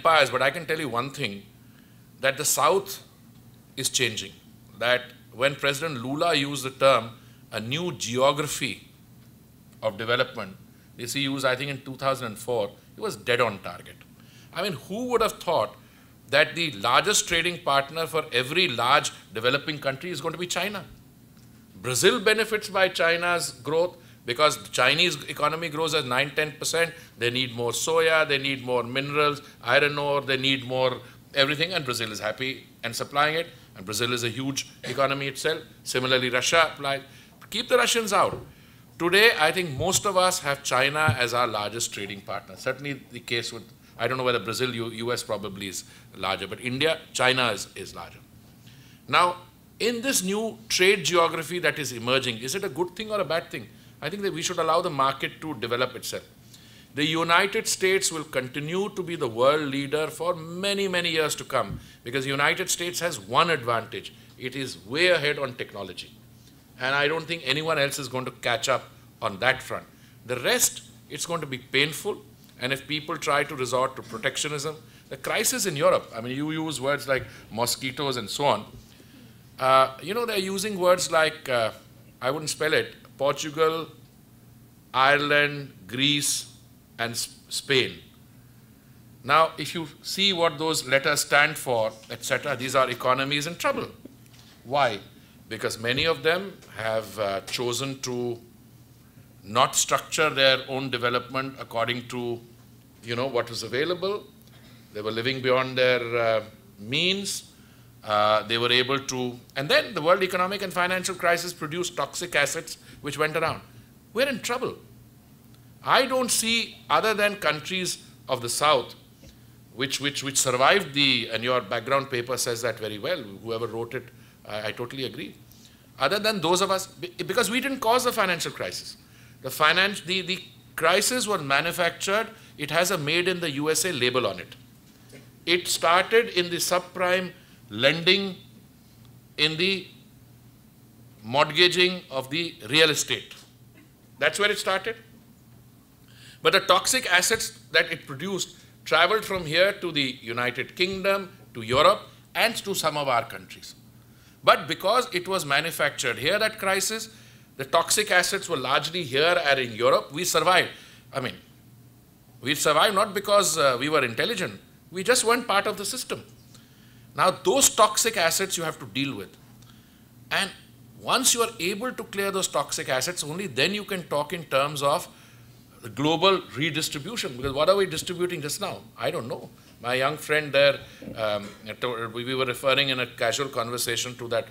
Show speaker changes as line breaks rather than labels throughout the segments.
empires, but I can tell you one thing, that the South is changing. That when President Lula used the term, a new geography of development, this he used, I think, in 2004, he was dead on target. I mean, who would have thought that the largest trading partner for every large developing country is going to be China? Brazil benefits by China's growth because the Chinese economy grows at 9–10%. They need more soya, they need more minerals, iron ore, they need more everything, and Brazil is happy and supplying it. And Brazil is a huge economy itself. Similarly, Russia applies. Keep the Russians out. Today, I think most of us have China as our largest trading partner. Certainly the case with, I don't know whether Brazil, US probably is larger, but India, China is larger. Now, in this new trade geography that is emerging, is it a good thing or a bad thing? I think that we should allow the market to develop itself. The United States will continue to be the world leader for many, many years to come because the United States has one advantage. It is way ahead on technology. And I don't think anyone else is going to catch up on that front. The rest, it's going to be painful. And if people try to resort to protectionism, the crisis in Europe, I mean, you use words like mosquitoes and so on. You know, they're using words like, I wouldn't spell it, Portugal, Ireland, Greece, and Spain. Now, if you see what those letters stand for, etc., these are economies in trouble. Why? Because many of them have chosen to not structure their own development according to, you know, what was available. They were living beyond their means. They were able to, and then the world economic and financial crisis produced toxic assets which went around. We're in trouble. I don't see, other than countries of the South, which survived the, and your background paper says that very well, whoever wrote it, I totally agree. Other than those of us, because we didn't cause the financial crisis. The crisis was manufactured, it has a made in the USA label on it. It started in the subprime lending, in the mortgaging of the real estate. That's where it started. But the toxic assets that it produced traveled from here to the United Kingdom, to Europe, and to some of our countries. But because it was manufactured here, that crisis, the toxic assets were largely here and in Europe, we survived. I mean, we survived not because we were intelligent, we just weren't part of the system. Now, those toxic assets you have to deal with. And once you are able to clear those toxic assets, only then you can talk in terms of the global redistribution. Because what are we distributing just now? I don't know. My young friend there, we were referring in a casual conversation to that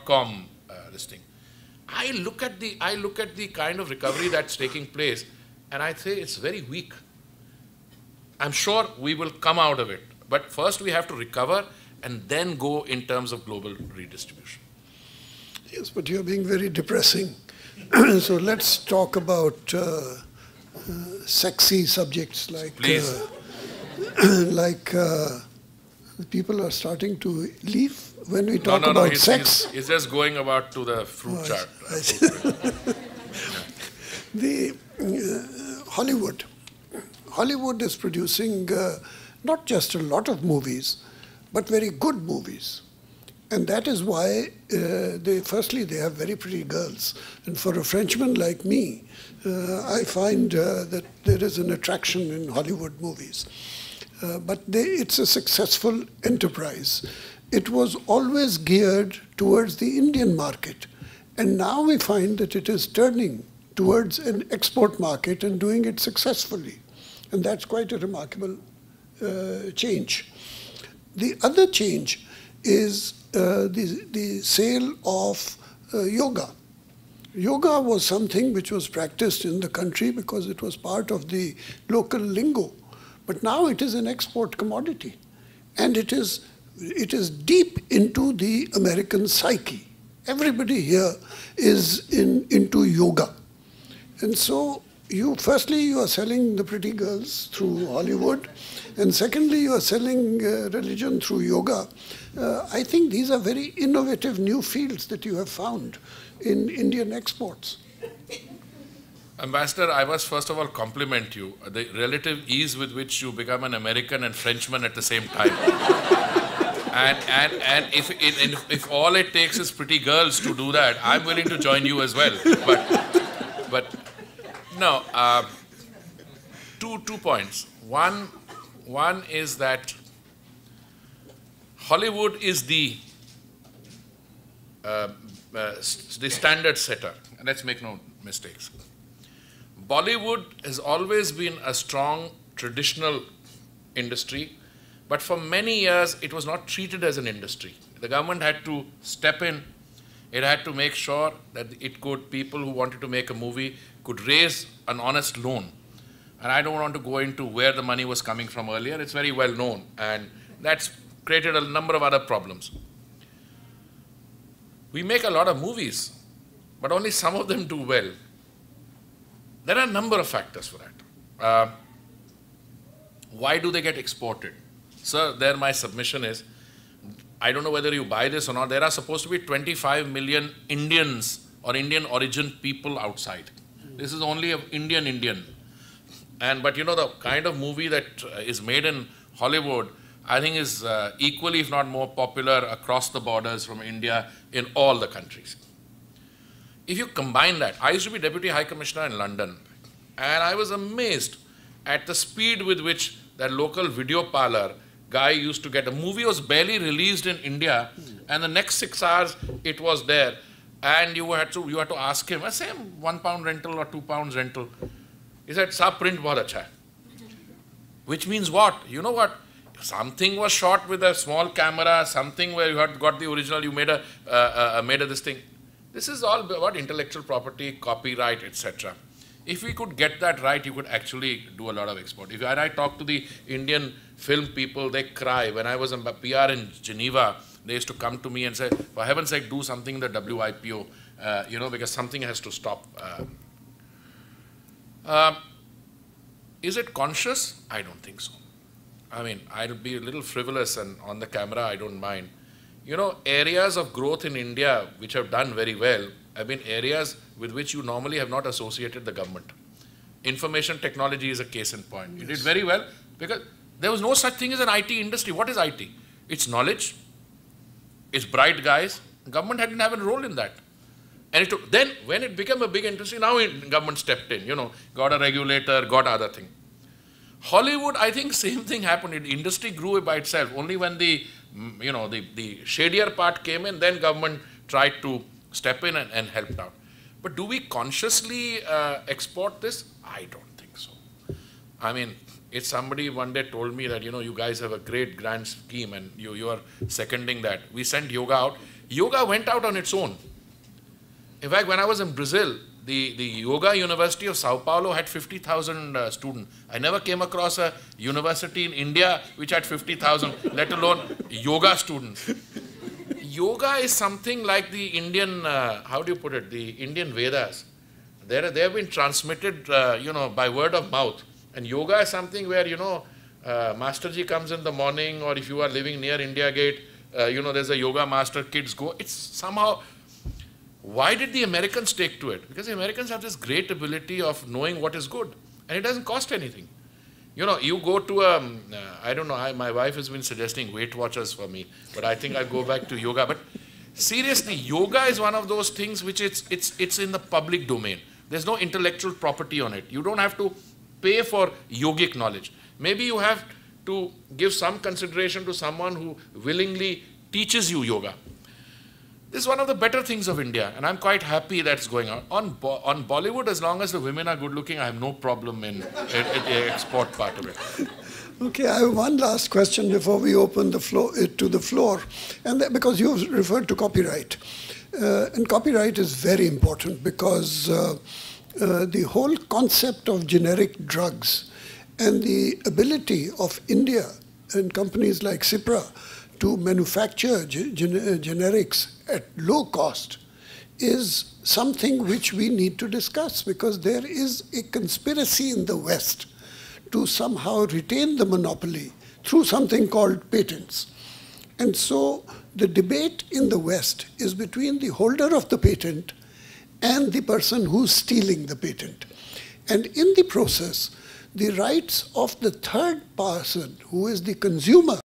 .com listing. I look at the kind of recovery that's taking place, and I say it's very weak. I'm sure we will come out of it, but first we have to recover and then go in terms of global redistribution.
Yes, but you're being very depressing. So let's talk about sexy subjects like people are starting to leave when we talk about sex.
He's just going about to the fruit chart.
The Hollywood is producing not just a lot of movies, but very good movies. And that is why, firstly, they have very pretty girls. And for a Frenchman like me, I find that there is an attraction in Hollywood movies. But it's a successful enterprise. It was always geared towards the Indian market. And now we find that it is turning towards an export market and doing it successfully. And that's quite a remarkable change. The other change is the sale of yoga. Yoga was something which was practiced in the country because it was part of the local lingo. But now it is an export commodity. And it is deep into the American psyche. Everybody here is into yoga. And so firstly, you are selling the pretty girls through Hollywood. And secondly, you are selling religion through yoga. I think these are very innovative new fields that you have found in Indian exports.
Ambassador, I must first of all compliment you. The relative ease with which you become an American and Frenchman at the same time. and if all it takes is pretty girls to do that, I'm willing to join you as well. But no, two points. One is that Hollywood is the standard setter. Let's make no mistakes. Bollywood has always been a strong traditional industry, but for many years it was not treated as an industry. The government had to step in. It had to make sure that people who wanted to make a movie could raise an honest loan. And I don't want to go into where the money was coming from earlier. It's very well known, and that's created a number of other problems. We make a lot of movies, but only some of them do well. There are a number of factors for that. Why do they get exported? Sir, there my submission is, I don't know whether you buy this or not, there are supposed to be 25 million Indians or Indian origin people outside. This is only of Indian. But you know, the kind of movie that is made in Hollywood, I think is equally, if not more popular across the borders from India in all the countries. If you combine that, I used to be Deputy High Commissioner in London, and I was amazed at the speed with which that local video parlor guy used to get. A movie was barely released in India, and the next 6 hours it was there, and you had to ask him, same £1 rental or £2 rental. He said, "Saab print bahut acha hai." Which means what? You know what? Something was shot with a small camera, something where you had got the original, you made this thing. This is all about intellectual property, copyright, etc. If we could get that right, you could actually do a lot of export. When I talk to the Indian film people, they cry. When I was in PR in Geneva, they used to come to me and say, for heaven's sake, do something in the WIPO, because something has to stop. Is it conscious? I don't think so. I mean, I'll be a little frivolous, and on the camera, I don't mind. You know, areas of growth in India which have done very well have been areas with which you normally have not associated the government. Information technology is a case in point. Yes. It did very well because there was no such thing as an IT industry. What is IT? It's knowledge. It's bright guys. Government didn't have a role in that. And then when it became a big industry, now government stepped in, got a regulator, got other thing. Hollywood, I think same thing happened. The industry grew by itself. Only when the shadier part came in, then government tried to step in and helped out. But do we consciously export this? I don't think so. I mean, if somebody one day told me that, you guys have a great grand scheme and you are seconding that. We sent yoga out. Yoga went out on its own. In fact, when I was in Brazil, the Yoga University of Sao Paulo had 50,000 students. I never came across a university in India which had 50,000, let alone yoga students. Yoga is something like the Indian, how do you put it, the Indian Vedas. They have been transmitted, by word of mouth. And yoga is something where, Masterji comes in the morning, or if you are living near India Gate, there's a yoga master, kids go. It's somehow... Why did the Americans take to it? Because the Americans have this great ability of knowing what is good. And it doesn't cost anything. You go to I don't know, my wife has been suggesting Weight Watchers for me, but I think I'll go back to yoga. But seriously, yoga is one of those things which it's in the public domain. There's no intellectual property on it. You don't have to pay for yogic knowledge. Maybe you have to give some consideration to someone who willingly teaches you yoga. This is one of the better things of India, and I'm quite happy that's going on. On Bollywood, as long as the women are good looking, I have no problem in the export part of it.
Okay, I have one last question before we open the floor to the floor, and because you've referred to copyright, and copyright is very important because the whole concept of generic drugs and the ability of India and companies like Cipla to manufacture generics at low cost is something which we need to discuss, because there is a conspiracy in the West to somehow retain the monopoly through something called patents. And so the debate in the West is between the holder of the patent and the person who's stealing the patent. And in the process, the rights of the third person, who is the consumer,